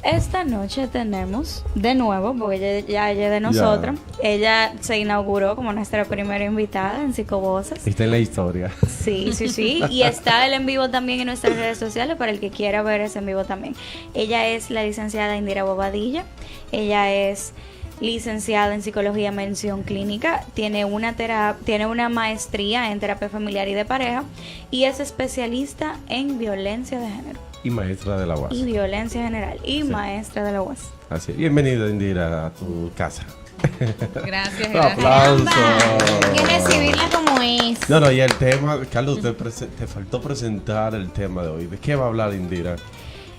Esta noche tenemos de nuevo, porque ella es de nosotros. Ella se inauguró como nuestra primera invitada en Psicovoces. Está en la historia. Sí, sí, sí. Y está el en vivo también en nuestras redes sociales para el que quiera ver ese en vivo también. Ella es la licenciada Indira Bobadilla. Ella es licenciada en psicología mención clínica, tiene una maestría en terapia familiar y de pareja y es especialista en violencia de género. Y maestra de la UAS. Y violencia general. Y maestra de la UAS. Así es. Bienvenida, Indira, a tu casa. Gracias, Un gracias. aplauso. Hay que recibirla como es. No, y el tema, Carlos, te faltó presentar el tema de hoy. ¿De qué va a hablar Indira?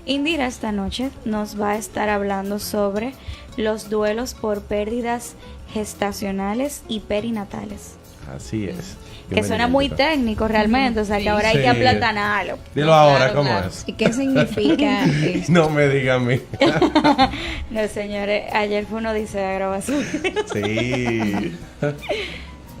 Indira esta noche nos va a estar hablando sobre los duelos por pérdidas gestacionales y perinatales. Así es. Que suena muy técnico realmente, o sea que ahora hay que aplatanarlo. Dilo ahora, Claro, ¿cómo claro. es? ¿Y qué significa esto? No me diga a mí. No, señores, ayer fue una odisea de grabación. Sí.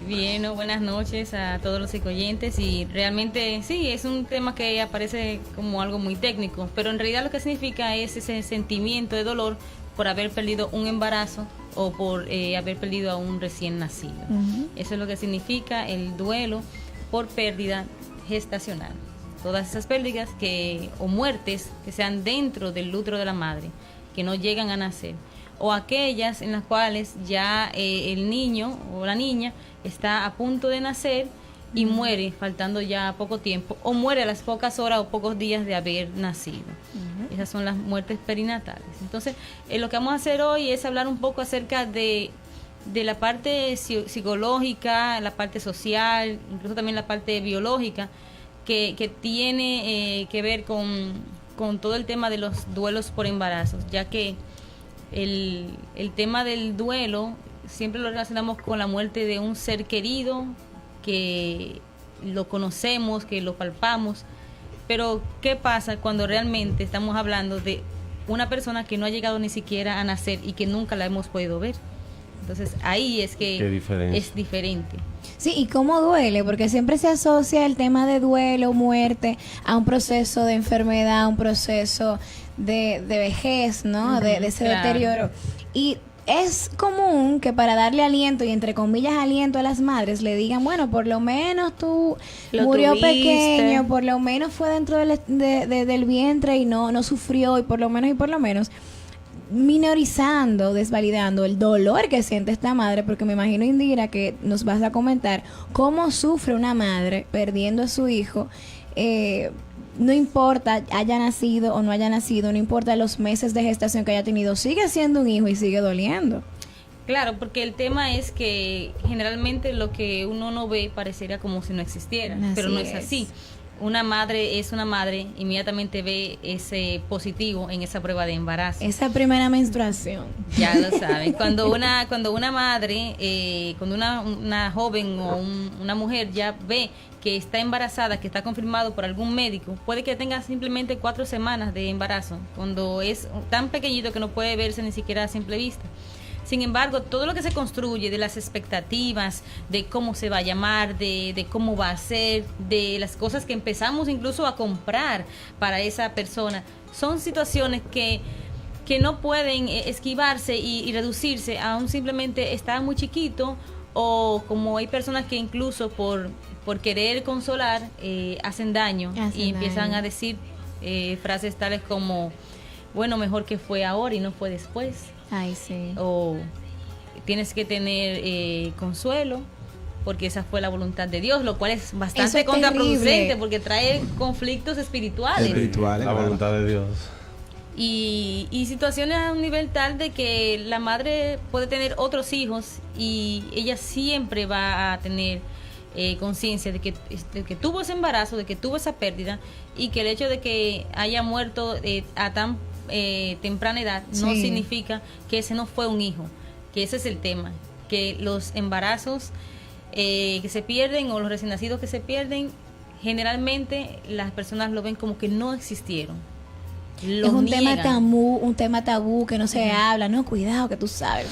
Bien, buenas noches a todos los psicoyentes y realmente sí, es un tema que aparece como algo muy técnico, pero en realidad lo que significa es ese sentimiento de dolor por haber perdido un embarazo o por haber perdido a un recién nacido. Eso es lo que significa el duelo por pérdida gestacional. Todas esas pérdidas o muertes que sean dentro del útero de la madre, que no llegan a nacer, o aquellas en las cuales ya el niño o la niña está a punto de nacer y muere faltando ya poco tiempo, o muere a las pocas horas o pocos días de haber nacido. Esas son las muertes perinatales. Entonces, lo que vamos a hacer hoy es hablar un poco acerca de la parte psicológica, la parte social, incluso también la parte biológica, que tiene que ver con todo el tema de los duelos por embarazos, ya que el tema del duelo siempre lo relacionamos con la muerte de un ser querido, que lo conocemos, que lo palpamos, pero ¿qué pasa cuando realmente estamos hablando de una persona que no ha llegado ni siquiera a nacer y que nunca la hemos podido ver? Entonces ahí es que es diferente. Sí, ¿y cómo duele? Porque siempre se asocia el tema de duelo, muerte, a un proceso de enfermedad, a un proceso de vejez, ¿no? De ese deterioro. Y es común que para darle aliento y entre comillas aliento a las madres le digan, bueno, por lo menos tú murió pequeño, por lo menos fue dentro del vientre y no sufrió y por lo menos minorizando, desvalidando el dolor que siente esta madre, porque me imagino, Indira, que nos vas a comentar cómo sufre una madre perdiendo a su hijo. No importa haya nacido o no haya nacido, no importa los meses de gestación que haya tenido, sigue siendo un hijo y sigue doliendo. Claro, porque el tema es que generalmente lo que uno no ve parecería como si no existiera, pero no es así. Una madre es una madre, inmediatamente ve ese positivo en esa prueba de embarazo. Esa primera menstruación. Ya lo saben. Cuando una madre, cuando una joven o una mujer ya ve que está embarazada, que está confirmado por algún médico, puede que tenga simplemente 4 semanas de embarazo, cuando es tan pequeñito que no puede verse ni siquiera a simple vista. Sin embargo, todo lo que se construye de las expectativas, de cómo se va a llamar, de cómo va a ser, de las cosas que empezamos incluso a comprar para esa persona, son situaciones que no pueden esquivarse y reducirse a un simplemente estar muy chiquito, o como hay personas que incluso por querer consolar hacen daño y empiezan a decir frases tales como, bueno, mejor que fue ahora y no fue después. Ay, sí. O tienes que tener consuelo porque esa fue la voluntad de Dios, lo cual es bastante contraproducente porque trae conflictos espirituales. La voluntad de Dios. Y situaciones a un nivel tal de que la madre puede tener otros hijos y ella siempre va a tener conciencia de que tuvo ese embarazo, de que tuvo esa pérdida, y que el hecho de que haya muerto a tan temprana edad no significa que ese no fue un hijo, que ese es el tema, que los embarazos que se pierden o los recién nacidos que se pierden, generalmente las personas lo ven como que no existieron. Es un tema tabú que no se habla, no, cuidado que tú sabes,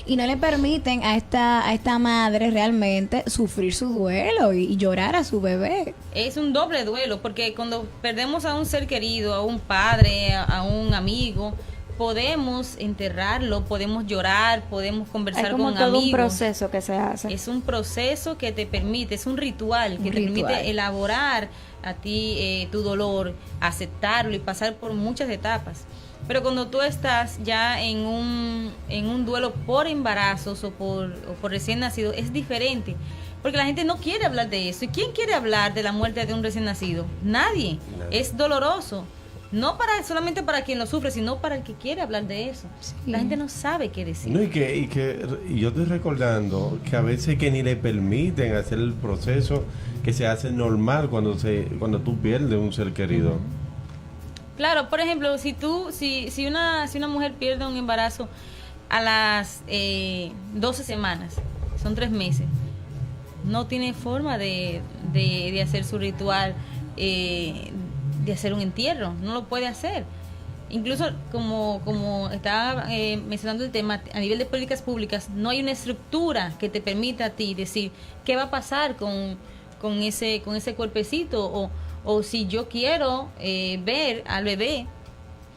y no le permiten a esta madre realmente sufrir su duelo y llorar a su bebé. Es un doble duelo, porque cuando perdemos a un ser querido, a un padre, a un amigo, podemos enterrarlo, podemos llorar, podemos conversar Hay como con todo amigos. un proceso que se hace. Es un proceso que te permite, es un ritual que te permite elaborar a ti tu dolor, aceptarlo y pasar por muchas etapas. Pero cuando tú estás ya en un duelo por embarazos o por recién nacido, es diferente. Porque la gente no quiere hablar de eso. ¿Y quién quiere hablar de la muerte de un recién nacido? Nadie. Es doloroso. No solamente para quien lo sufre, sino para el que quiere hablar de eso. Sí. La gente no sabe qué decir. No, y yo estoy recordando que a veces que ni le permiten hacer el proceso que se hace normal cuando tú pierdes un ser querido. Claro, por ejemplo, si una mujer pierde un embarazo a las 12 semanas, son 3 meses, no tiene forma de hacer su ritual, de hacer un entierro, no lo puede hacer. Incluso como estaba mencionando el tema, a nivel de políticas públicas, no hay una estructura que te permita a ti decir qué va a pasar con ese cuerpecito, o si yo quiero ver al bebé,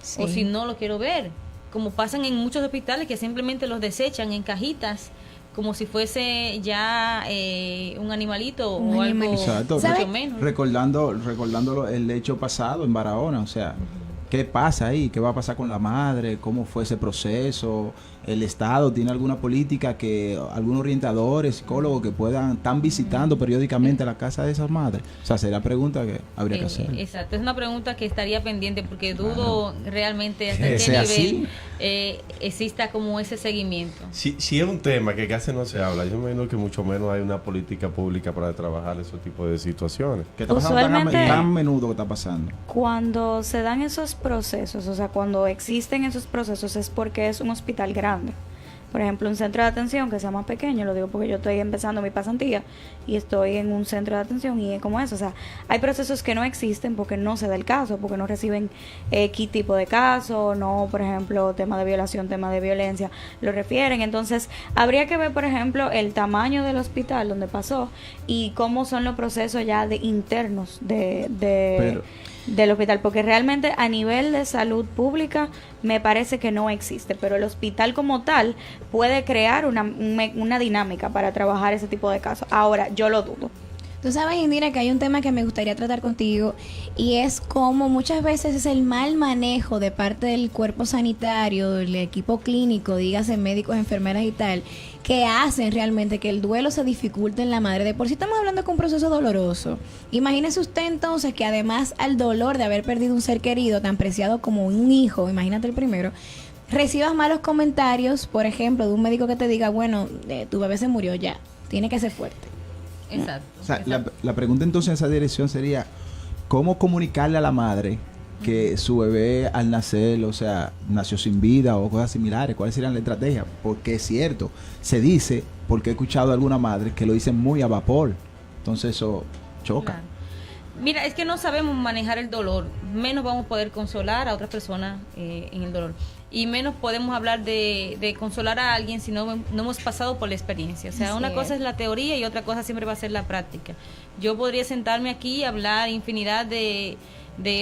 sí, o si no lo quiero ver, como pasan en muchos hospitales que simplemente los desechan en cajitas como si fuese ya un animalito o algo. Exacto. Mucho menos. Recordándolo el hecho pasado en Barahona, o sea, ¿qué pasa ahí? ¿Qué va a pasar con la madre? ¿Cómo fue ese proceso? ¿El Estado tiene alguna política que algunos orientadores, psicólogos que están visitando periódicamente la casa de esas madres? O sea, sería la pregunta que habría que hacer. Exacto, es una pregunta que estaría pendiente porque dudo realmente hasta ¿Que qué sea nivel exista como ese seguimiento. Si es un tema que casi no se habla, yo me imagino que mucho menos hay una política pública para trabajar ese tipo de situaciones. ¿Qué está pasando tan menudo que está pasando? Cuando se dan esos procesos, o sea, cuando existen esos procesos es porque es un hospital grande. Por ejemplo, un centro de atención que sea más pequeño, lo digo porque yo estoy empezando mi pasantía y estoy en un centro de atención y es como eso, o sea, hay procesos que no existen porque no se da el caso, porque no reciben qué tipo de caso, no, por ejemplo, tema de violación, tema de violencia, lo refieren. Entonces, habría que ver, por ejemplo, el tamaño del hospital donde pasó y cómo son los procesos ya de internos del hospital, porque realmente a nivel de salud pública me parece que no existe, pero el hospital como tal puede crear una dinámica para trabajar ese tipo de casos. Ahora, yo lo dudo. Tú sabes, Indira, que hay un tema que me gustaría tratar contigo y es cómo muchas veces es el mal manejo de parte del cuerpo sanitario, del equipo clínico, dígase médicos, enfermeras y tal, que hacen realmente que el duelo se dificulte en la madre. De por sí estamos hablando de un proceso doloroso. Imagínese usted entonces que además al dolor de haber perdido un ser querido tan preciado como un hijo, imagínate el primero, recibas malos comentarios, por ejemplo, de un médico que te diga, bueno, tu bebé se murió ya, tiene que ser fuerte. Exacto. O sea, la pregunta entonces en esa dirección sería, ¿cómo comunicarle a la madre que su bebé al nacer, o sea, nació sin vida o cosas similares? ¿Cuáles serían las estrategias? Porque es cierto, se dice, porque he escuchado a alguna madre que lo dicen muy a vapor, entonces eso choca. Claro. Mira, es que no sabemos manejar el dolor, menos vamos a poder consolar a otras personas en el dolor. Y menos podemos hablar de consolar a alguien si no hemos pasado por la experiencia. O sea, Así una cosa es la teoría y otra cosa siempre va a ser la práctica. Yo podría sentarme aquí y hablar infinidad de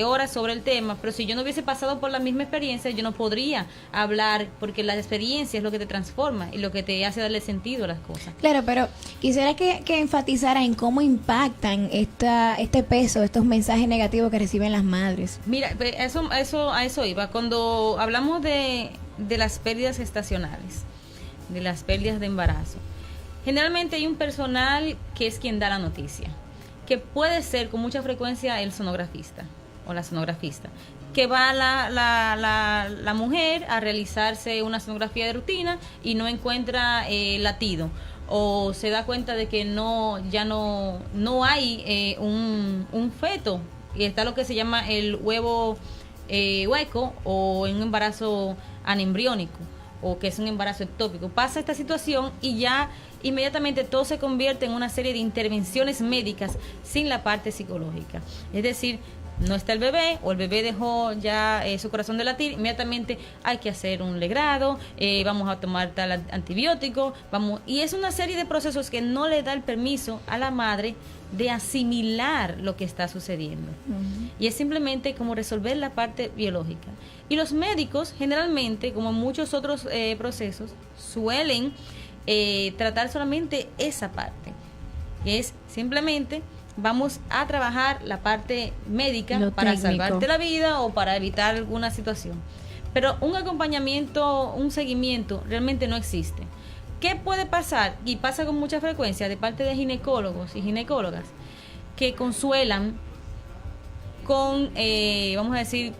horas sobre el tema, pero si yo no hubiese pasado por la misma experiencia, yo no podría hablar, porque la experiencia es lo que te transforma y lo que te hace darle sentido a las cosas. Claro, pero quisiera que enfatizara en cómo impactan este peso, estos mensajes negativos que reciben las madres. Mira, a eso iba. Cuando hablamos de las pérdidas gestacionales, de las pérdidas de embarazo, generalmente hay un personal que es quien da la noticia, que puede ser con mucha frecuencia el sonografista o la sonografista, que va la mujer a realizarse una sonografía de rutina y no encuentra latido, o se da cuenta de que ya no hay un feto, y está lo que se llama el huevo hueco, o en un embarazo anembriónico, o que es un embarazo ectópico. Pasa esta situación y ya inmediatamente todo se convierte en una serie de intervenciones médicas sin la parte psicológica. Es decir, no está el bebé o el bebé dejó ya su corazón de latir, inmediatamente hay que hacer un legrado, vamos a tomar tal antibiótico, y es una serie de procesos que no le da el permiso a la madre de asimilar lo que está sucediendo. Y es simplemente como resolver la parte biológica. Y los médicos generalmente, como en muchos otros procesos, suelen tratar solamente esa parte, que es simplemente vamos a trabajar la parte médica para salvarte la vida o para evitar alguna situación. Pero un acompañamiento, un seguimiento realmente no existe. ¿Qué puede pasar? Y pasa con mucha frecuencia de parte de ginecólogos y ginecólogas que consuelan con, vamos a decir,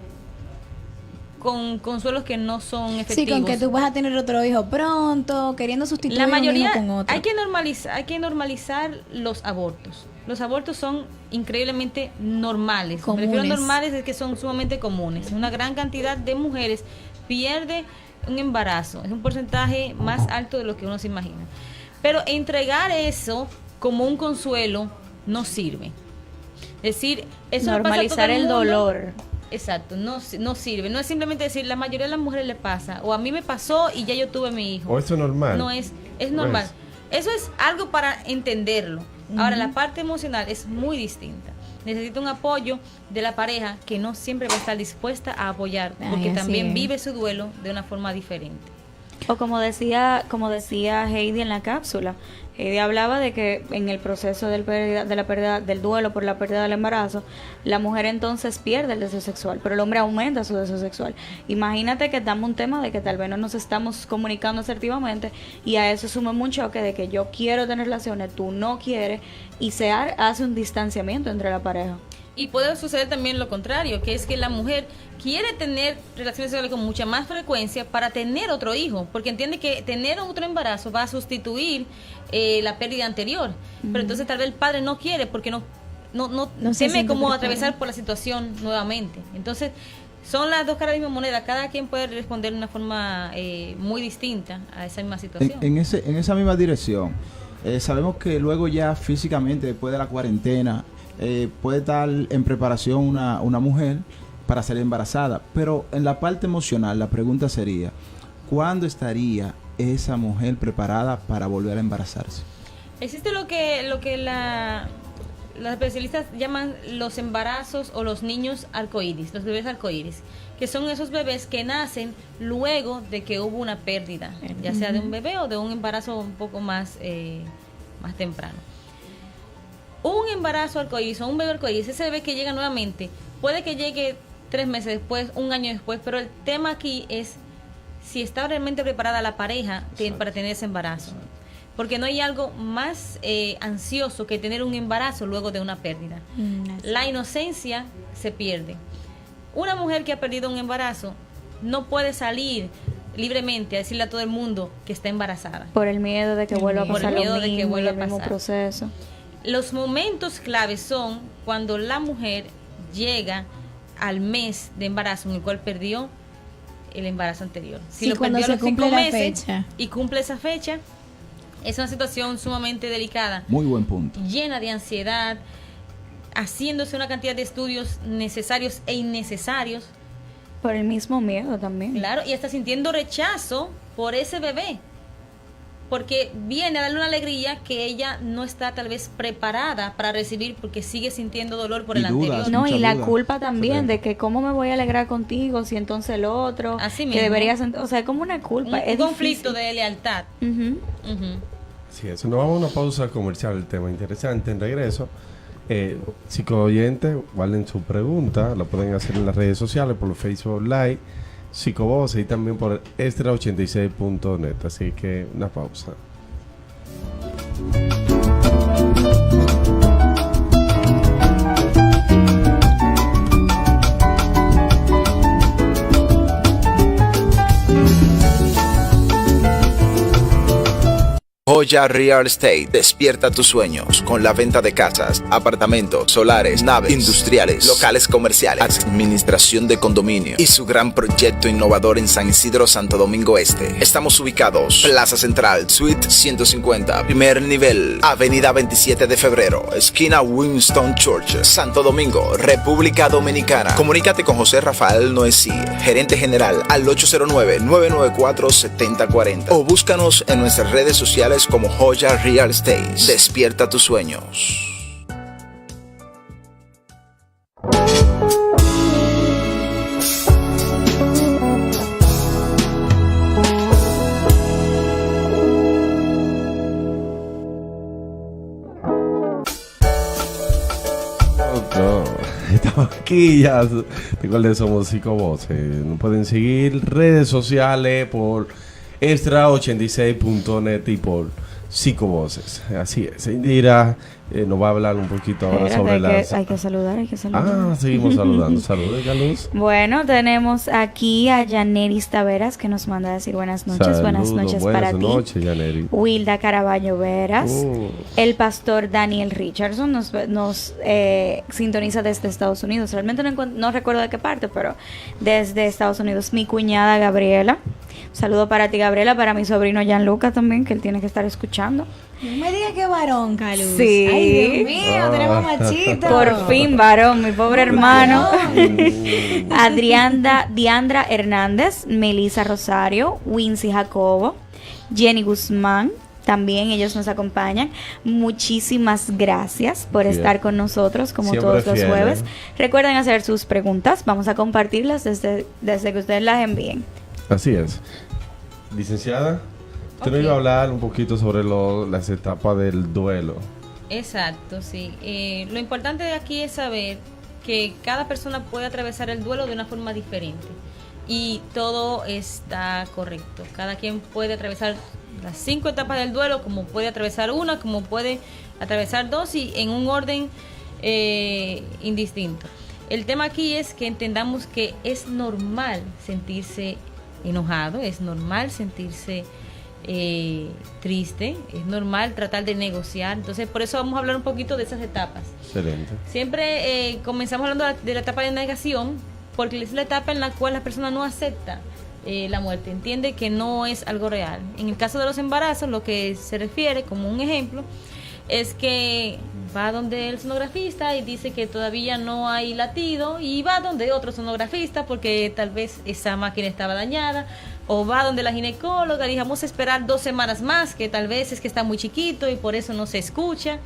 con consuelos que no son efectivos. Sí, con que tú vas a tener otro hijo pronto, queriendo sustituir la mayoría, un hijo con otro. Hay que normalizar los abortos. Los abortos son increíblemente normales. Me refiero a normales, es que son sumamente comunes. Una gran cantidad de mujeres pierde un embarazo. Es un porcentaje más alto de lo que uno se imagina. Pero entregar eso como un consuelo no sirve. Es decir, eso normalizar el dolor. Exacto, no sirve. No es simplemente decir, la mayoría de las mujeres le pasa, o a mí me pasó y ya yo tuve mi hijo. O eso es normal. No es normal. Eso es algo para entenderlo. Ahora, la parte emocional es muy distinta. Necesita un apoyo de la pareja que no siempre va a estar dispuesta a apoyar, porque también vive su duelo de una forma diferente. O como decía Heidi en la cápsula, Heidi hablaba de que en el proceso de la pérdida del duelo por la pérdida del embarazo, la mujer entonces pierde el deseo sexual, pero el hombre aumenta su deseo sexual. Imagínate que estamos un tema de que tal vez no nos estamos comunicando asertivamente y a eso suma un choque de que yo quiero tener relaciones, tú no quieres, y se hace un distanciamiento entre la pareja. Y puede suceder también lo contrario, que es que la mujer quiere tener relaciones sexuales con mucha más frecuencia para tener otro hijo, porque entiende que tener otro embarazo va a sustituir la pérdida anterior. Pero entonces tal vez el padre no quiere porque no teme como atravesar por la situación nuevamente. Entonces son las dos caras de la misma moneda, cada quien puede responder de una forma muy distinta a esa misma situación. En esa misma dirección, sabemos que luego ya físicamente, después de la cuarentena, puede estar en preparación una mujer para ser embarazada, pero en la parte emocional la pregunta sería, ¿cuándo estaría esa mujer preparada para volver a embarazarse? Existe lo que los especialistas llaman los embarazos o los niños arcoíris, los bebés arcoíris, que son esos bebés que nacen luego de que hubo una pérdida, ya sea de un bebé o de un embarazo un poco más temprano. Un embarazo arcoíris o un bebé arcoíris, ese bebé que llega nuevamente, puede que llegue 3 meses después, un año después, pero el tema aquí es si está realmente preparada la pareja para tener ese embarazo. Porque no hay algo más ansioso que tener un embarazo luego de una pérdida. La inocencia se pierde. Una mujer que ha perdido un embarazo no puede salir libremente a decirle a todo el mundo que está embarazada. Por el miedo de que vuelva a pasar el mismo proceso. Los momentos claves son cuando la mujer llega al mes de embarazo en el cual perdió el embarazo anterior. Si lo perdió a los 5 meses y cumple esa fecha, es una situación sumamente delicada. Muy buen punto. Llena de ansiedad, haciéndose una cantidad de estudios necesarios e innecesarios. Por el mismo miedo también. Claro, y está sintiendo rechazo por ese bebé. Porque viene a darle una alegría que ella no está tal vez preparada para recibir porque sigue sintiendo dolor por el anterior. No, y la culpa también de que cómo me voy a alegrar contigo si entonces el otro, así mismo, que deberías, o sea, es como una culpa. Un conflicto de lealtad. Sí, eso. Nos vamos a una pausa comercial, el tema interesante. En regreso, psicoyentes, guarden su pregunta, lo pueden hacer en las redes sociales, por Facebook Live, Psicovoz y también por extra86.net. Así que una pausa. Joya Real Estate despierta tus sueños con la venta de casas, apartamentos, solares, naves, industriales, locales comerciales, administración de condominio y su gran proyecto innovador en San Isidro, Santo Domingo Este. Estamos ubicados Plaza Central, Suite 150, primer nivel, Avenida 27 de Febrero, esquina Winston Church, Santo Domingo, República Dominicana. Comunícate con José Rafael Noesí, gerente general, al 809-994-7040 o búscanos en nuestras redes sociales como Joya Real Estate. Despierta tus sueños. Estamos aquí ya. Recuerden, somos Psicovoces. Nos pueden seguir redes sociales por extra86.net y por Psicovoces. Así es. Indira nos va a hablar un poquito ahora sobre las... Hay que saludar. Seguimos saludando. Saludos, Luz. Bueno, tenemos aquí a Yaneris Taveras, que nos manda a decir buenas noches. Buenas noches para ti. Buenas noches, Yaneris. Wilda Caraballo Veras. El pastor Daniel Richardson nos sintoniza desde Estados Unidos. Realmente no recuerdo de qué parte, pero desde Estados Unidos. Mi cuñada Gabriela. Un saludo para ti, Gabriela. Para mi sobrino Gianluca también, que él tiene que estar escuchando. No me digas que varón, Caluz. Sí. Ay, Dios mío, tenemos machito. Por fin, varón, mi pobre hermano. Diandra Hernández, Melissa Rosario, Wincy Jacobo, Jenny Guzmán. También ellos nos acompañan. Muchísimas gracias por estar con nosotros como siempre todos los jueves. Recuerden hacer sus preguntas. Vamos a compartirlas desde que ustedes las envíen. Así es. Licenciada, usted nos iba a hablar un poquito sobre las etapas del duelo. Exacto, sí. Lo importante de aquí es saber que cada persona puede atravesar el duelo de una forma diferente y todo está correcto. Cada quien puede atravesar las 5 etapas del duelo, como puede atravesar una, como puede atravesar 2 y en un orden indistinto. El tema aquí es que entendamos que es normal sentirse enojado, es normal sentirse triste, es normal tratar de negociar. Entonces por eso vamos a hablar un poquito de esas etapas. Excelente. Siempre comenzamos hablando de la etapa de negación, porque es la etapa en la cual la persona no acepta la muerte, entiende que no es algo real. En el caso de los embarazos, lo que se refiere como un ejemplo es que va donde el sonografista y dice que todavía no hay latido, y va donde otro sonografista porque tal vez esa máquina estaba dañada, o va donde la ginecóloga y vamos a esperar 2 semanas más, que tal vez es que está muy chiquito y por eso no se escucha.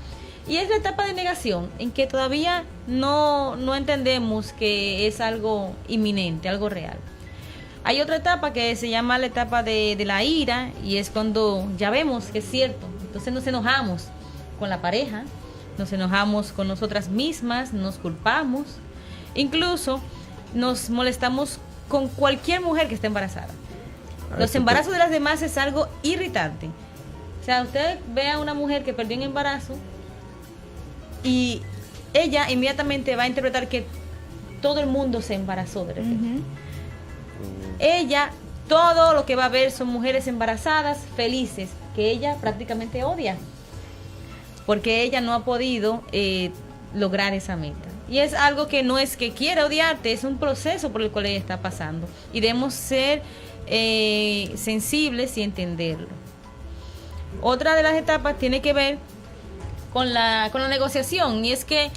Y es la etapa de negación, en que todavía no entendemos que es algo inminente, algo real. Hay otra etapa que se llama la etapa de la ira, y es cuando ya vemos que es cierto. Entonces nos enojamos con la pareja, nos enojamos con nosotras mismas, nos culpamos, incluso nos molestamos con cualquier mujer que esté embarazada. Los embarazos de las demás es algo irritante. O sea, usted ve a una mujer que perdió un embarazo y ella inmediatamente va a interpretar que todo el mundo se embarazó de repente. Ella, todo lo que va a ver son mujeres embarazadas, felices, que ella prácticamente odia, porque ella no ha podido lograr esa meta. Y es algo que no es que quiera odiarte, es un proceso por el cual ella está pasando. Y debemos ser sensibles y entenderlo. Otra de las etapas tiene que ver con la negociación, y es que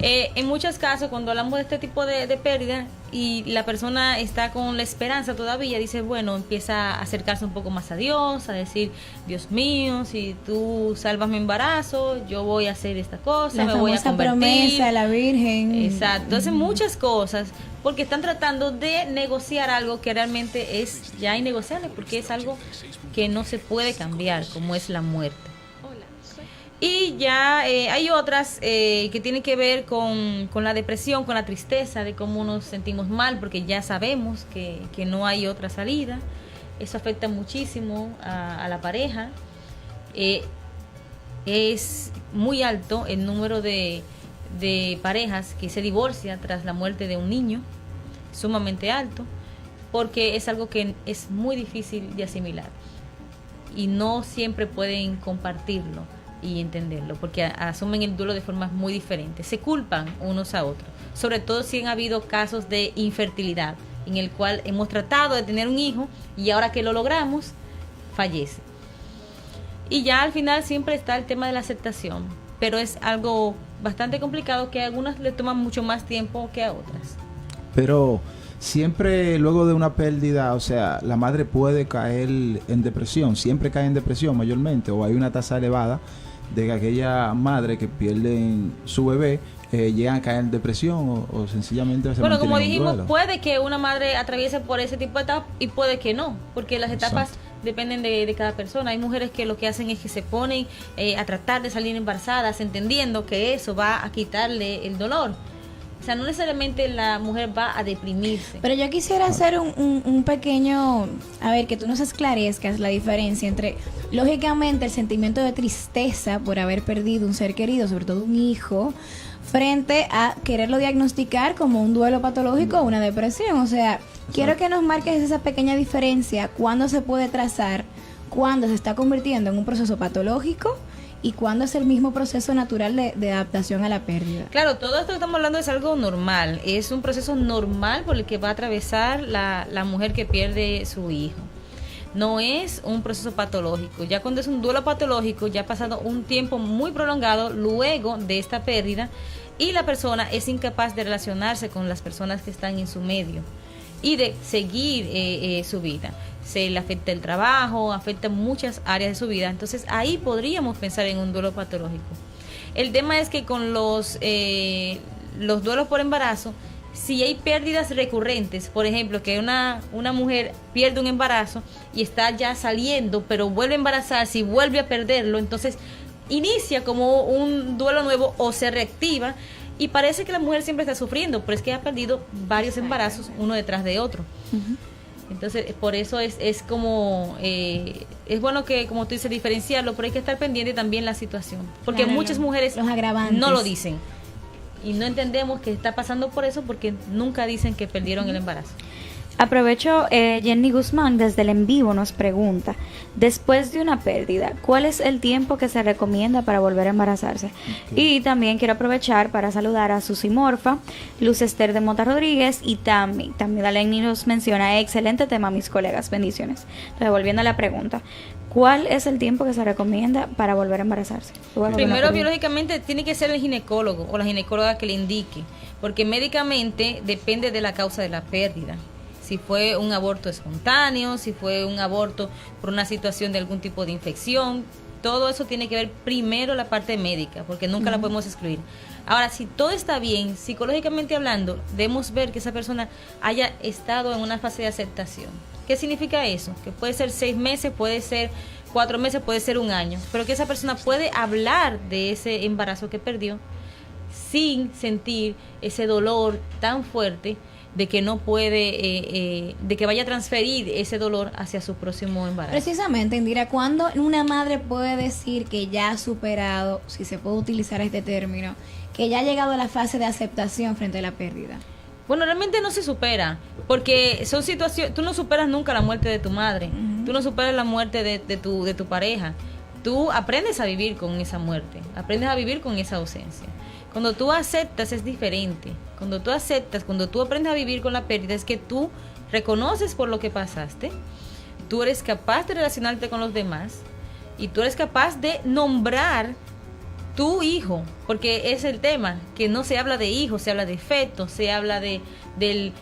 en muchos casos cuando hablamos de este tipo de pérdida y la persona está con la esperanza todavía, dice, bueno, empieza a acercarse un poco más a Dios, a decir, Dios mío, si tú salvas mi embarazo, yo voy a hacer esta cosa, me voy a convertir. Promesa de la Virgen. Exacto, hacen muchas cosas porque están tratando de negociar algo que realmente es ya innegociable, porque es algo que no se puede cambiar, como es la muerte. Y ya hay otras que tienen que ver con la depresión, con la tristeza, de cómo nos sentimos mal, porque ya sabemos que no hay otra salida. Eso afecta muchísimo a la pareja. Es muy alto el número de parejas que se divorcian tras la muerte de un niño, sumamente alto, porque es algo que es muy difícil de asimilar. y no siempre pueden compartirlo y entenderlo, porque asumen el duelo de formas muy diferentes, se culpan unos a otros, sobre todo si han habido casos de infertilidad, en el cual hemos tratado de tener un hijo y ahora que lo logramos, fallece. Y ya al final siempre está el tema de la aceptación, pero es algo bastante complicado que a algunas le toman mucho más tiempo que a otras. Pero siempre luego de una pérdida, o sea, la madre puede caer en depresión, siempre cae en depresión mayormente, o hay una tasa elevada de que aquella madre que pierden su bebé llegan a caer en depresión o sencillamente se bueno, como mantienen en dijimos, duelo. puede que una madre atraviese por ese tipo de etapas y puede que no, porque las etapas Exacto. dependen de cada persona. Hay mujeres que lo que hacen es que se ponen a tratar de salir embarazadas, entendiendo que eso va a quitarle el dolor. O sea, no necesariamente la mujer va a deprimirse. Pero yo quisiera hacer un pequeño, a ver, que tú nos esclarezcas la diferencia entre, lógicamente, el sentimiento de tristeza por haber perdido un ser querido, sobre todo un hijo, frente a quererlo diagnosticar como un duelo patológico o una depresión. O sea, quiero que nos marques esa pequeña diferencia, cuándo se puede trazar, cuándo se está convirtiendo en un proceso patológico y cuándo es el mismo proceso natural de adaptación a la pérdida. Claro, todo esto que estamos hablando es algo normal, es un proceso normal por el que va a atravesar la mujer que pierde su hijo. No es un proceso patológico. Ya cuando es un duelo patológico, ya ha pasado un tiempo muy prolongado luego de esta pérdida y la persona es incapaz de relacionarse con las personas que están en su medio y de seguir su vida. Se le afecta el trabajo, afecta muchas áreas de su vida. Entonces ahí podríamos pensar en un duelo patológico. El tema es que con los duelos por embarazo, si hay pérdidas recurrentes, por ejemplo, que una mujer pierde un embarazo y está ya saliendo, pero vuelve a embarazarse y vuelve a perderlo, entonces inicia como un duelo nuevo o se reactiva y parece que la mujer siempre está sufriendo, pero es que ha perdido varios embarazos uno detrás de otro. Uh-huh. Entonces, por eso es como, es bueno que, como tú dices, diferenciarlo, pero hay que estar pendiente también la situación, porque Claro, muchas mujeres los agravantes no lo dicen. Y no entendemos que está pasando por eso porque nunca dicen que perdieron el embarazo. Aprovecho, Jenny Guzmán desde el en vivo nos pregunta, después de una pérdida, ¿cuál es el tiempo que se recomienda para volver a embarazarse? Okay. Y también quiero aprovechar para saludar a Susi Morfa, Luz Esther de Mota Rodríguez y Tammy Daleni nos menciona, excelente tema mis colegas, bendiciones. Entonces, volviendo a la pregunta, ¿cuál es el tiempo que se recomienda para volver a embarazarse? Primero, biológicamente, tiene que ser el ginecólogo o la ginecóloga que le indique, porque médicamente depende de la causa de la pérdida. Si fue un aborto espontáneo, si fue un aborto por una situación de algún tipo de infección, todo eso tiene que ver primero la parte médica, porque nunca la podemos excluir. Ahora, si todo está bien, psicológicamente hablando, debemos ver que esa persona haya estado en una fase de aceptación. ¿Qué significa eso? Que puede ser 6 meses, puede ser 4 meses, puede ser 1 año, pero que esa persona puede hablar de ese embarazo que perdió sin sentir ese dolor tan fuerte de que no puede, de que vaya a transferir ese dolor hacia su próximo embarazo. Precisamente, Indira, ¿cuándo una madre puede decir que ya ha superado, si se puede utilizar este término, que ya ha llegado a la fase de aceptación frente a la pérdida? Bueno, realmente no se supera, porque son situaciones, tú no superas nunca la muerte de tu madre, tú no superas la muerte de tu pareja, tú aprendes a vivir con esa muerte, aprendes a vivir con esa ausencia. Cuando tú aceptas es diferente. Cuando tú aceptas, cuando tú aprendes a vivir con la pérdida, es que tú reconoces por lo que pasaste, tú eres capaz de relacionarte con los demás y tú eres capaz de nombrar tu hijo, porque es el tema, que no se habla de hijo, se habla de feto, se habla del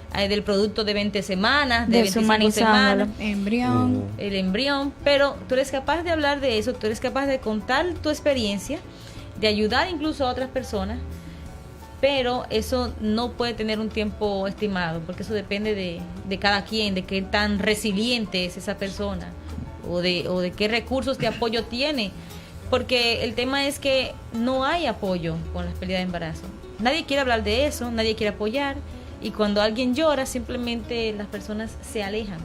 producto de 20 semanas, de 25 semanas, embrión, el embrión, pero tú eres capaz de hablar de eso, tú eres capaz de contar tu experiencia, de ayudar incluso a otras personas, pero eso no puede tener un tiempo estimado, porque eso depende de cada quien, de qué tan resiliente es esa persona, o de qué recursos de apoyo tiene, porque el tema es que no hay apoyo con las pérdidas de embarazo. Nadie quiere hablar de eso, nadie quiere apoyar, y cuando alguien llora, simplemente las personas se alejan,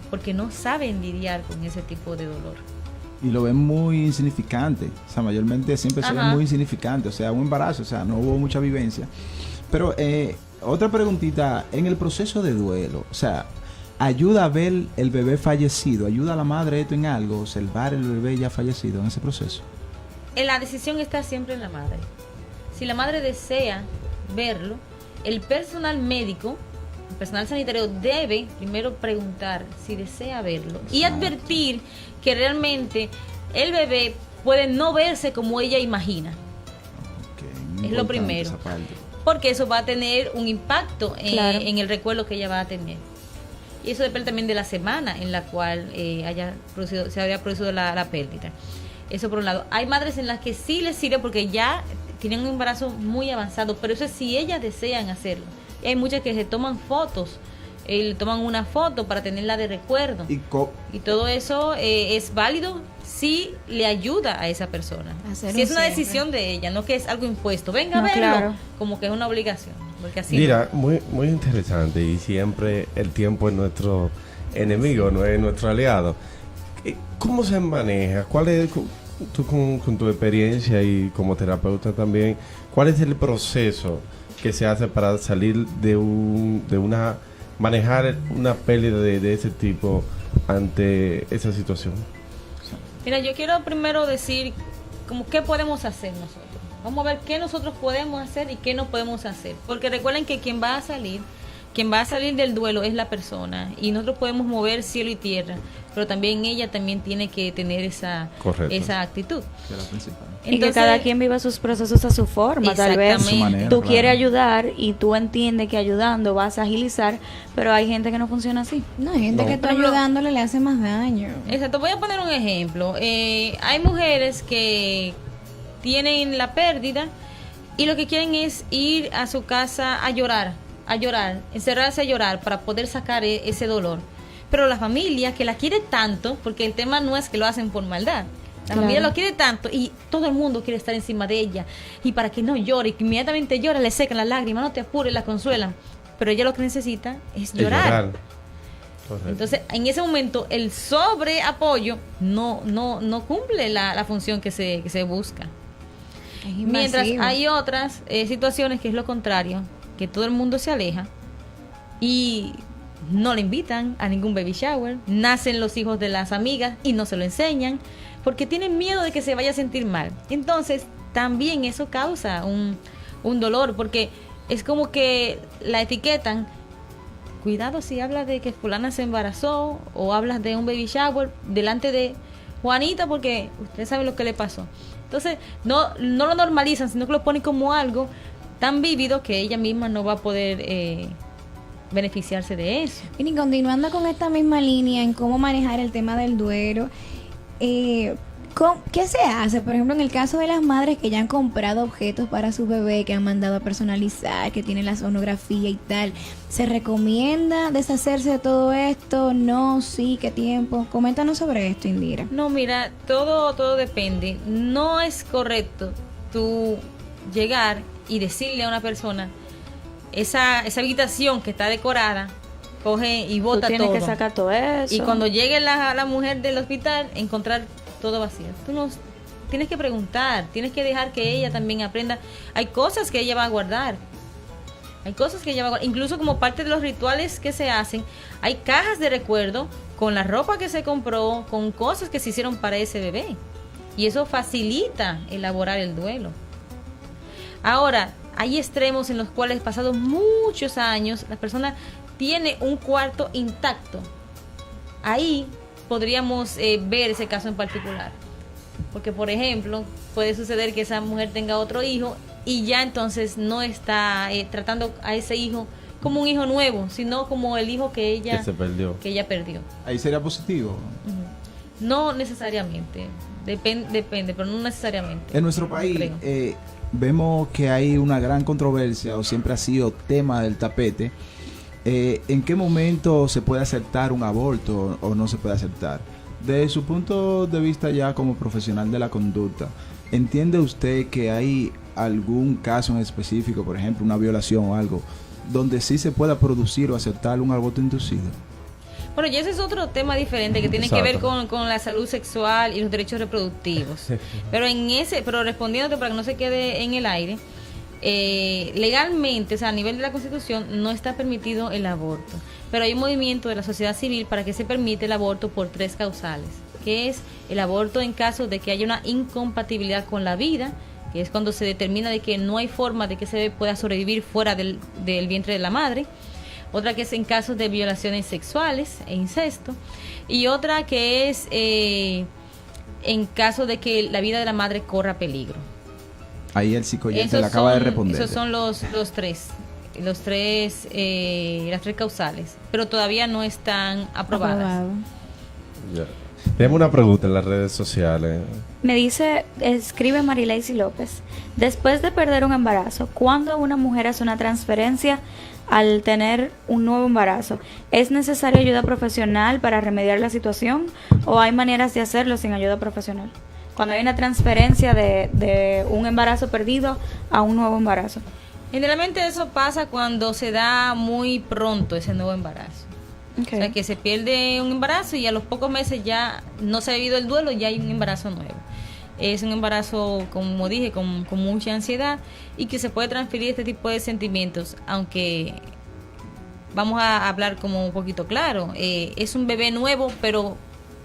porque no saben lidiar con ese tipo de dolor. Y lo ven muy insignificante, o sea, mayormente siempre se ven muy insignificante, o sea, un embarazo, o sea, no hubo mucha vivencia. Pero otra preguntita, en el proceso de duelo, o sea, ayuda a ver el bebé fallecido, ayuda a la madre esto en algo, observar el bebé ya fallecido en ese proceso. La decisión está siempre en la madre. Si la madre desea verlo, el personal médico, el personal sanitario debe primero preguntar si desea verlo y advertir que realmente el bebé puede no verse como ella imagina. Okay, es lo primero. Porque eso va a tener un impacto en el recuerdo que ella va a tener. Y eso depende también de la semana en la cual se habría producido la pérdida. Eso por un lado. Hay madres en las que sí les sirve porque ya tienen un embarazo muy avanzado, pero eso es si ellas desean hacerlo. Y hay muchas que se toman fotos, le toman una foto para tenerla de recuerdo. Y todo eso es válido si le ayuda a esa persona. Si es una decisión de ella, no que es algo impuesto. Venga a verlo, claro. Como que es una obligación. Porque así mira, muy, muy interesante, y siempre el tiempo es nuestro enemigo, no es nuestro aliado. ¿Cómo se maneja? ¿Cuál es, tú con tu experiencia y como terapeuta también, cuál es el proceso que se hace para salir manejar una pérdida de ese tipo ante esa situación? Mira, yo quiero primero decir como qué podemos hacer nosotros. Vamos a ver qué nosotros podemos hacer y qué no podemos hacer. Porque recuerden que quien va a salir del duelo es la persona. Y nosotros podemos mover cielo y tierra. Pero también ella también tiene que tener esa actitud. Entonces, y que cada quien viva sus procesos a su forma. Tal vez tú quieres ayudar y tú entiendes que ayudando vas a agilizar, pero hay gente que no funciona así. No, hay gente que tú ayudándole le hace más daño. Exacto, voy a poner un ejemplo. Hay mujeres que tienen la pérdida y lo que quieren es ir a su casa a llorar, encerrarse a llorar para poder sacar ese dolor. Pero la familia que la quiere tanto, porque el tema no es que lo hacen por maldad, la familia lo quiere tanto y todo el mundo quiere estar encima de ella, y para que no llore, y que inmediatamente llora, le secan las lágrimas, no te apures, la consuelan, pero ella lo que necesita es llorar. Entonces, en ese momento, el sobreapoyo no cumple la función que se busca. Mientras hay otras situaciones que es lo contrario, que todo el mundo se aleja y no le invitan a ningún baby shower, nacen los hijos de las amigas y no se lo enseñan porque tienen miedo de que se vaya a sentir mal. Entonces también eso causa un dolor, porque es como que la etiquetan. Cuidado si hablas de que fulana se embarazó o hablas de un baby shower delante de Juanita, porque ustedes saben lo que le pasó. Entonces no lo normalizan, sino que lo ponen como algo tan vívido que ella misma no va a poder beneficiarse de eso. Y continuando con esta misma línea en cómo manejar el tema del duelo, ¿qué se hace? Por ejemplo, en el caso de las madres que ya han comprado objetos para su bebé, que han mandado a personalizar, que tienen la sonografía y tal, ¿se recomienda deshacerse de todo esto? No, sí, ¿qué tiempo? Coméntanos sobre esto, Indira. No, mira, todo depende. No es correcto tú llegar y decirle a una persona, esa habitación que está decorada, coge y bota todo. Tú tienes que sacar todo eso. Y cuando llegue la mujer del hospital, encontrar todo vacío. Tú no tienes que preguntar, tienes que dejar que ella también aprenda. Hay cosas que ella va a guardar. Incluso como parte de los rituales que se hacen, hay cajas de recuerdo con la ropa que se compró, con cosas que se hicieron para ese bebé. Y eso facilita elaborar el duelo. Ahora, hay extremos en los cuales, pasados muchos años, la persona tiene un cuarto intacto. Ahí podríamos ver ese caso en particular. Porque, por ejemplo, puede suceder que esa mujer tenga otro hijo y ya entonces no está tratando a ese hijo como un hijo nuevo, sino como el hijo que ella perdió. ¿Ahí sería positivo? Uh-huh. No necesariamente. Depende, pero no necesariamente. En nuestro país vemos que hay una gran controversia, o siempre ha sido tema del tapete. ¿En qué momento se puede aceptar un aborto o no se puede aceptar? Desde su punto de vista ya como profesional de la conducta, ¿entiende usted que hay algún caso en específico, por ejemplo, una violación o algo, donde sí se pueda producir o aceptar un aborto inducido? Bueno, y ese es otro tema diferente que tiene que ver con la salud sexual y los derechos reproductivos. Pero respondiéndote para que no se quede en el aire, legalmente, o sea, a nivel de la Constitución, no está permitido el aborto. pero hay un movimiento de la sociedad civil para que se permite el aborto por 3 causales, que es el aborto en caso de que haya una incompatibilidad con la vida, que es cuando se determina de que no hay forma de que ese bebé pueda sobrevivir fuera del vientre de la madre. Otra que es en casos de violaciones sexuales e incesto. Y otra que es en caso de que la vida de la madre corra peligro. Ahí el psicoyente le acaba de responder. Esos son las 3 causales, pero todavía no están aprobadas. Ya. Tenemos una pregunta en las redes sociales. Me dice, escribe Marilacy López, después de perder un embarazo, ¿cuándo una mujer hace una transferencia al tener un nuevo embarazo? ¿Es necesaria ayuda profesional para remediar la situación o hay maneras de hacerlo sin ayuda profesional? Cuando hay una transferencia de un embarazo perdido a un nuevo embarazo. Generalmente eso pasa cuando se da muy pronto ese nuevo embarazo. Okay. O sea, que se pierde un embarazo y a los pocos meses ya no se ha vivido el duelo, ya hay un embarazo nuevo. Es un embarazo, como dije, con mucha ansiedad y que se puede transferir este tipo de sentimientos, aunque vamos a hablar como un poquito claro. Es un bebé nuevo, pero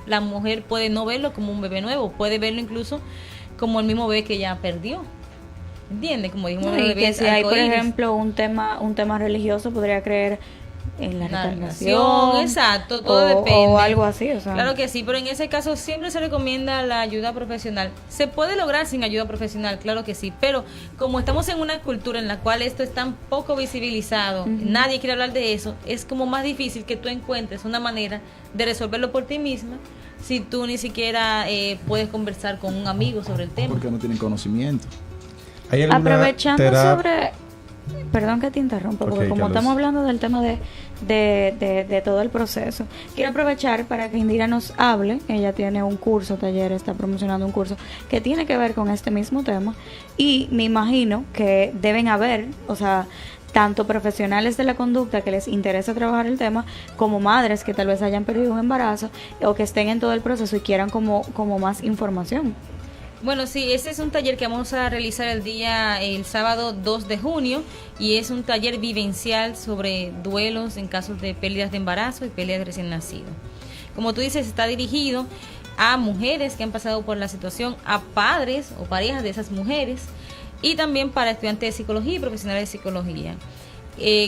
la mujer puede no verlo como un bebé nuevo, puede verlo incluso como el mismo bebé que ya perdió. ¿Entiendes? Como dijimos, No, y que si hay, por ejemplo, un tema religioso, podría creer en la reencarnación, exacto, todo depende. O algo así, o sea. Claro que sí, pero en ese caso siempre se recomienda la ayuda profesional. Se puede lograr sin ayuda profesional, claro que sí, pero como estamos en una cultura en la cual esto es tan poco visibilizado, nadie quiere hablar de eso, es como más difícil que tú encuentres una manera de resolverlo por ti misma si tú ni siquiera puedes conversar con un amigo sobre el tema. Porque no tienen conocimiento. ¿Hay alguna Aprovechando terapia? Perdón que te interrumpa, porque Ok, como Carlos. estamos hablando del tema de todo el proceso, quiero aprovechar para que Indira nos hable. Ella tiene un curso, taller, está promocionando un curso que tiene que ver con este mismo tema y me imagino que deben haber, o sea, tanto profesionales de la conducta que les interesa trabajar el tema, como madres que tal vez hayan perdido un embarazo o que estén en todo el proceso y quieran como más información. Bueno, sí, ese es un taller que vamos a realizar el sábado 2 de junio y es un taller vivencial sobre duelos en casos de pérdidas de embarazo y pérdidas de recién nacido. Como tú dices, está dirigido a mujeres que han pasado por la situación, a padres o parejas de esas mujeres y también para estudiantes de psicología y profesionales de psicología.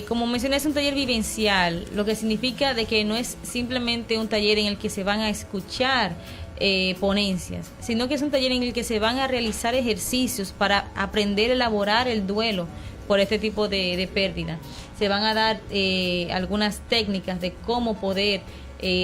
Como mencioné, es un taller vivencial, lo que significa de que no es simplemente un taller en el que se van a escuchar ponencias, sino que es un taller en el que se van a realizar ejercicios para aprender a elaborar el duelo por este tipo de pérdida. Se van a dar algunas técnicas de cómo poder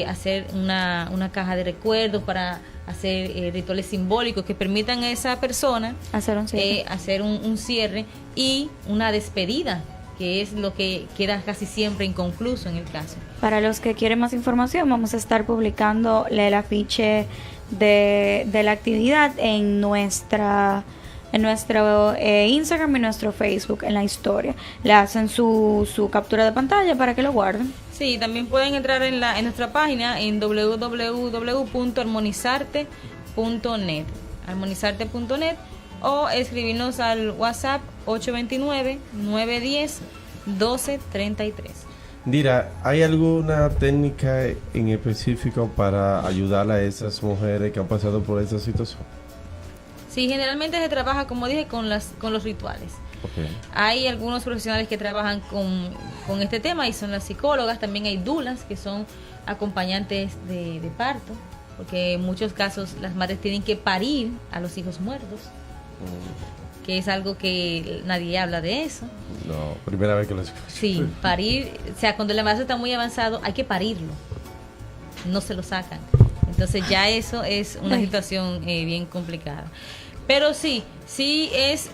hacer una caja de recuerdos para hacer rituales simbólicos que permitan a esa persona Hacer un cierre. hacer un cierre y una despedida, que es lo que queda casi siempre inconcluso en el caso. Para los que quieren más información, vamos a estar publicando el afiche de la actividad en nuestro Instagram y nuestro Facebook, en la historia. Le hacen su captura de pantalla para que lo guarden. Sí, también pueden entrar en nuestra página en www.armonizarte.net o escribirnos al WhatsApp 829-910-1233. Dira, ¿hay alguna técnica en específico para ayudar a esas mujeres que han pasado por esa situación? Sí, generalmente se trabaja, como dije, con los rituales. Okay. Hay algunos profesionales que trabajan con este tema y son las psicólogas. También hay dulas, que son acompañantes de parto, porque en muchos casos las madres tienen que parir a los hijos muertos, que es algo que nadie habla de eso. No, primera vez que lo escucho. Sí, parir, o sea, cuando el embarazo está muy avanzado hay que parirlo, no se lo sacan. Entonces ya eso es una situación bien complicada. Pero sí es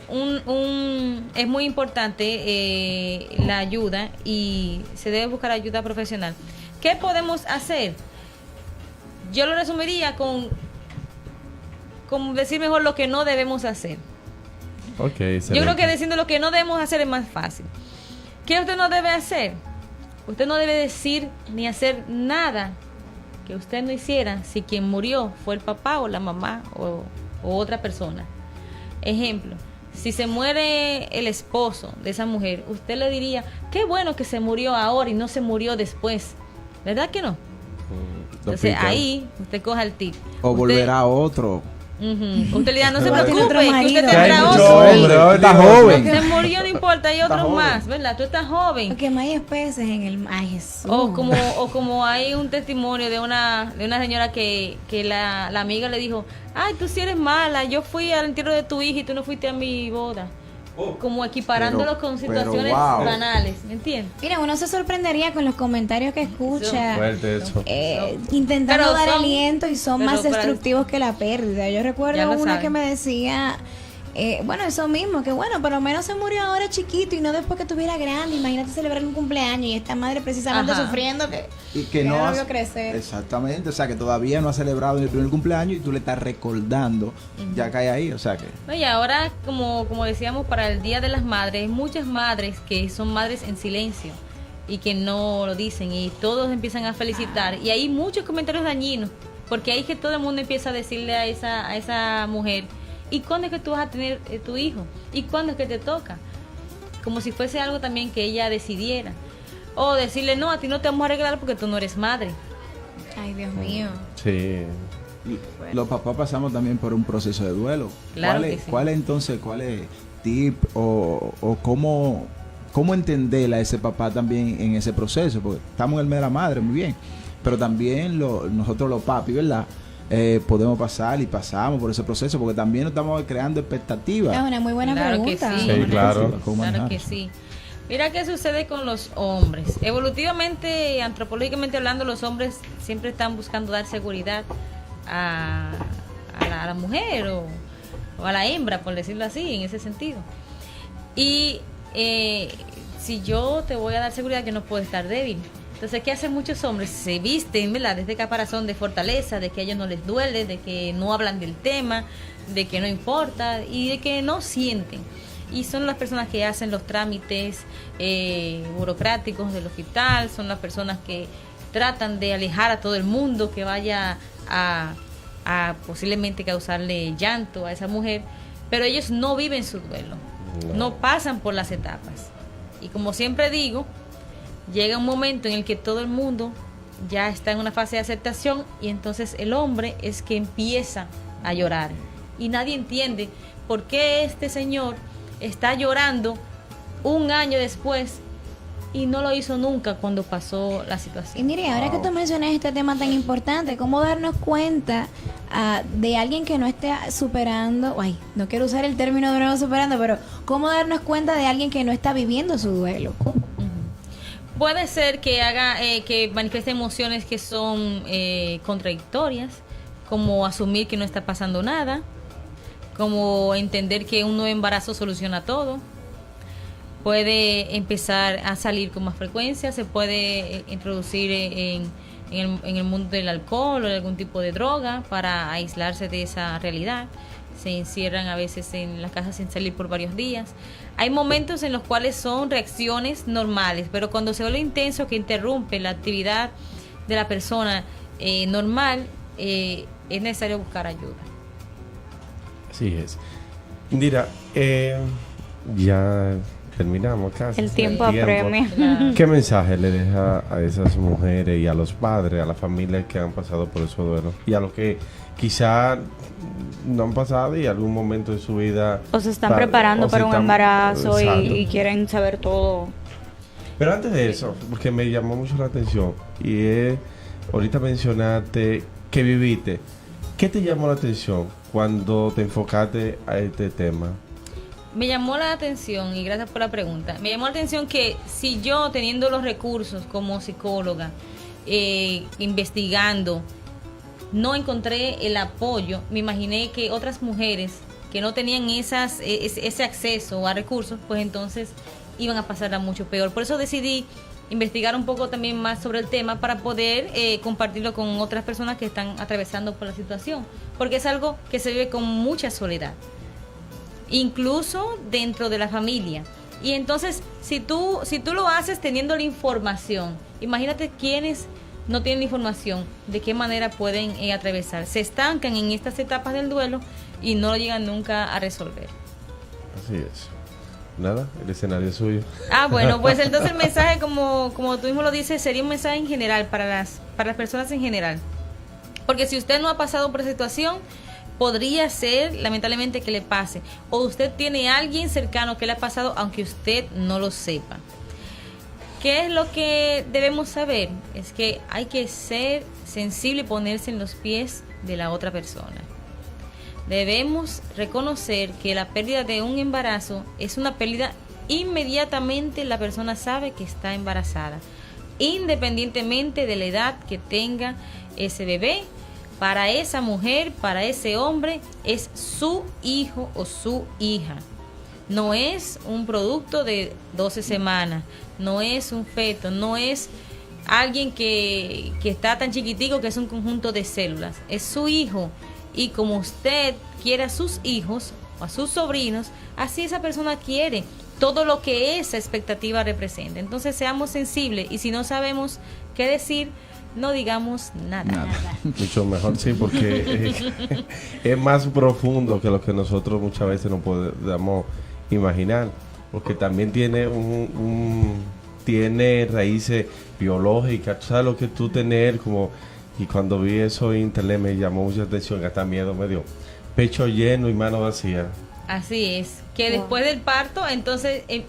es muy importante la ayuda y se debe buscar ayuda profesional. ¿Qué podemos hacer? Yo lo resumiría con decir mejor lo que no debemos hacer. Okay, yo creo que diciendo lo que no debemos hacer es más fácil. ¿Qué usted no debe hacer? Usted no debe decir ni hacer nada que usted no hiciera si quien murió fue el papá o la mamá o otra persona. Ejemplo, si se muere el esposo de esa mujer, usted le diría, qué bueno que se murió ahora y no se murió después ¿Verdad que no? Lo Entonces pican. ahí usted coja el tip. O Usted- volverá a otro. Usted le diga, no se Pero tiene preocupe, otro que marido. usted Que hay tendrá muchos otro. hombres, Está Dios. joven. Se murió, no importa, hay Está otros joven. más, ¿verdad? Tú estás joven. Porque no hay especies en el... Ay, Jesús. O como hay un testimonio de una señora que la amiga le dijo, ay, tú sí eres mala, yo fui al entierro de tu hija y tú no fuiste a mi boda. Como equiparándolo con pero situaciones wow. banales, ¿me entiendes? Mira, uno se sorprendería con los comentarios que escucha. Fuerte eso. Intentando Pero dar son- aliento y son pero más para- destructivos que la pérdida. Yo Ya recuerdo lo una saben. que me decía, bueno, eso mismo, que bueno, por lo menos se murió ahora chiquito y no después que estuviera grande. Imagínate celebrar un cumpleaños y esta madre precisamente Ajá. sufriendo que Y que ya no lo has- vio crecer. Exactamente, o sea que todavía no ha celebrado el primer cumpleaños y tú le estás recordando, ya cae ahí, o sea que No, y ahora, como decíamos, para el Día de las Madres, hay muchas madres que son madres en silencio y que no lo dicen y todos empiezan a felicitar. Y hay muchos comentarios dañinos, porque ahí que todo el mundo empieza a decirle a esa mujer, ¿y cuándo es que tú vas a tener tu hijo? ¿Y cuándo es que te toca? Como si fuese algo también que ella decidiera. O decirle, no, a ti no te vamos a arreglar porque tú no eres madre. Ay, Dios mío. Sí. los papás pasamos también por un proceso de duelo. Claro ¿Cuál que es, sí. cuál es entonces, cuál es tip o cómo entender a ese papá también en ese proceso? Porque estamos en el mes de la madre, muy bien, pero también nosotros los papis, ¿verdad? Podemos pasar y pasamos por ese proceso porque también nos estamos creando expectativas. Es una muy buena Claro que pregunta. sí. Sí, claro. ¿Cómo Claro manejar? que sí. Mira qué sucede con los hombres. Evolutivamente, antropológicamente hablando, los hombres siempre están buscando dar seguridad a la mujer o a la hembra, por decirlo así, en ese sentido. Y si yo te voy a dar seguridad, yo no puedo estar débil. Entonces, ¿qué hacen muchos hombres? Se visten, ¿verdad?, de este caparazón de fortaleza, de que a ellos no les duele, de que no hablan del tema, de que no importa y de que no sienten. Y son las personas que hacen los trámites burocráticos del hospital, son las personas que tratan de alejar a todo el mundo que vaya a posiblemente causarle llanto a esa mujer, pero ellos no viven su duelo, no pasan por las etapas. Y como siempre digo, llega un momento en el que todo el mundo ya está en una fase de aceptación y entonces el hombre es que empieza a llorar. Y nadie entiende por qué este señor está llorando un año después y no lo hizo nunca cuando pasó la Y situación. mire, ahora que tú mencionas este tema tan importante, ¿cómo darnos cuenta de alguien que no esté superando, ay, no quiero usar el término de nuevo superando, pero cómo darnos cuenta de alguien que no está viviendo su duelo? Puede ser que haga que manifieste emociones que son contradictorias, como asumir que no está pasando nada, como entender que un nuevo embarazo soluciona todo. Puede empezar a salir con más frecuencia, se puede introducir en el mundo del alcohol o de algún tipo de droga para aislarse de esa realidad. Se encierran a veces en las casas sin salir por varios días. Hay momentos en los cuales son reacciones normales, pero cuando se vuelve intenso, que interrumpe la actividad de la persona normal, es necesario buscar ayuda. Así es. Indira, ya terminamos casi. El tiempo apremia. ¿Qué mensaje le deja a esas mujeres y a los padres, a las familias que han pasado por esos duelos? Y a los que quizá no han pasado y algún momento de su vida... O se están preparando o se para un están- embarazo Exacto. y quieren saber todo. Pero antes de eso, porque me llamó mucho la atención, y ahorita mencionaste que viviste. ¿Qué te llamó la atención cuando te enfocaste a este tema? Me llamó la atención, y gracias por la pregunta, me llamó la atención que si yo, teniendo los recursos como psicóloga, investigando, no encontré el apoyo, me imaginé que otras mujeres que no tenían ese acceso a recursos, pues entonces iban a pasarla mucho peor. Por eso decidí investigar un poco también más sobre el tema para poder compartirlo con otras personas que están atravesando por la situación, porque es algo que se vive con mucha soledad, incluso dentro de la familia. Y entonces, si tú lo haces teniendo la información, imagínate quienes no tienen la información, de qué manera pueden atravesar. Se estancan en estas etapas del duelo y no lo llegan nunca a resolver. Así es. nada, el escenario es suyo. Bueno, pues entonces el mensaje, como tú mismo lo dices, sería un mensaje en general para las personas en general. Porque si usted no ha pasado por esa situación, podría ser, lamentablemente, que le pase. O usted tiene a alguien cercano que le ha pasado, aunque usted no lo sepa. ¿Qué es lo que debemos saber? Es que hay que ser sensible y ponerse en los pies de la otra persona. Debemos reconocer que la pérdida de un embarazo es una pérdida, inmediatamente la persona sabe que está embarazada, independientemente de la edad que tenga ese bebé. Para esa mujer, para ese hombre, es su hijo o su hija. No es un producto de 12 semanas, no es un feto, no es alguien que está tan chiquitico que es un conjunto de células. Es su hijo. Y como usted quiere a sus hijos o a sus sobrinos, así esa persona quiere todo lo que esa expectativa representa. Entonces seamos sensibles, y si no sabemos qué decir, no digamos nada. Mucho mejor, sí, porque es más profundo que lo que nosotros muchas veces no podemos imaginar, porque también tiene tiene raíces biológicas. ¿Tú sabes lo que tú tener como? Y cuando vi eso en internet me llamó mucha atención, hasta miedo me dio. Pecho lleno y mano vacía. Así es, que después del parto, entonces el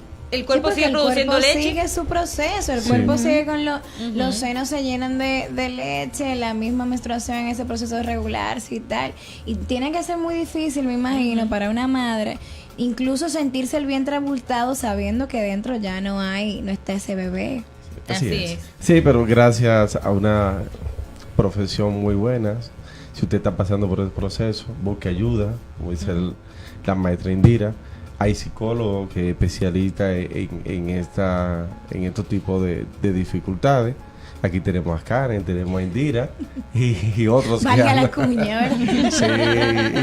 cuerpo Sí, sigue produciendo el cuerpo leche. sigue su proceso, el Sí. cuerpo sigue con los senos se llenan de leche, la misma menstruación, ese proceso de regularse y tal. Y tiene que ser muy difícil, me imagino, para una madre, incluso sentirse el vientre abultado sabiendo que dentro ya no está ese bebé. Así es. Sí, pero gracias a una profesión muy buena, si usted está pasando por el proceso, busque ayuda, como dice la maestra Indira. Hay psicólogos que especialistas en estos tipos de dificultades. Aquí tenemos a Karen, tenemos a Indira y otros Valga la andan- cuña, sí,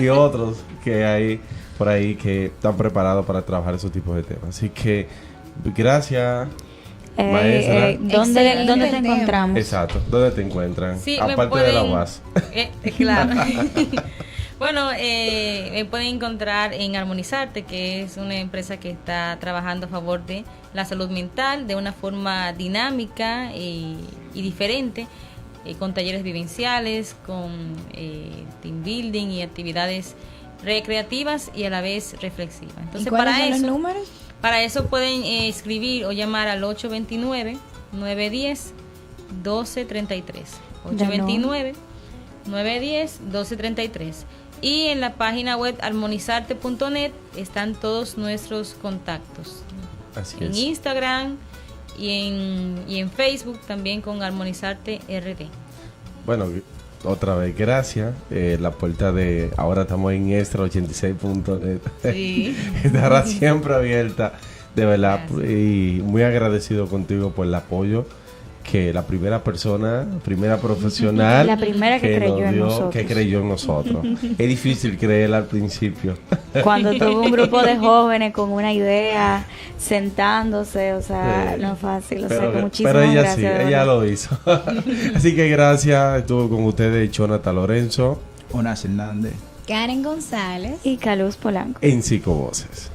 y otros que hay por ahí que están preparados para trabajar esos tipos de temas. Así que gracias, maestra. ¿Dónde Excelente te tema. encontramos? Exacto, ¿dónde te encuentran? Sí, me Aparte de la pueden- UAS. Claro. Bueno, me pueden encontrar en Armonizarte, que es una empresa que está trabajando a favor de la salud mental de una forma dinámica y diferente, con talleres vivenciales, con team building y actividades recreativas y a la vez reflexivas. ¿Y Entonces, cuáles para son los eso, números? para eso pueden escribir o llamar al 829-910-1233. 829-910-1233. Y en la página web armonizarte.net están todos nuestros contactos. Así En es. Instagram y en Facebook también con Armonizarte RD. Bueno, otra vez, gracias. La puerta de ahora estamos en Extra 86.net. Sí. Estará siempre abierta, de verdad. Gracias. Y muy agradecido contigo por el apoyo. Que la primera persona, primera profesional, La primera que creyó nos en dio- nosotros. que creyó en nosotros. Es difícil creer al principio. Cuando tuvo un grupo de jóvenes con una idea, sentándose, o sea, Sí. no es fácil, o sea, que Pero muchísimas ella gracias. sí, de ella verdad. lo hizo. Así que gracias. Estuvo con ustedes Jonathan Lorenzo Onas Hernández. Karen González. Y Caluz Polanco. en Psicovoces.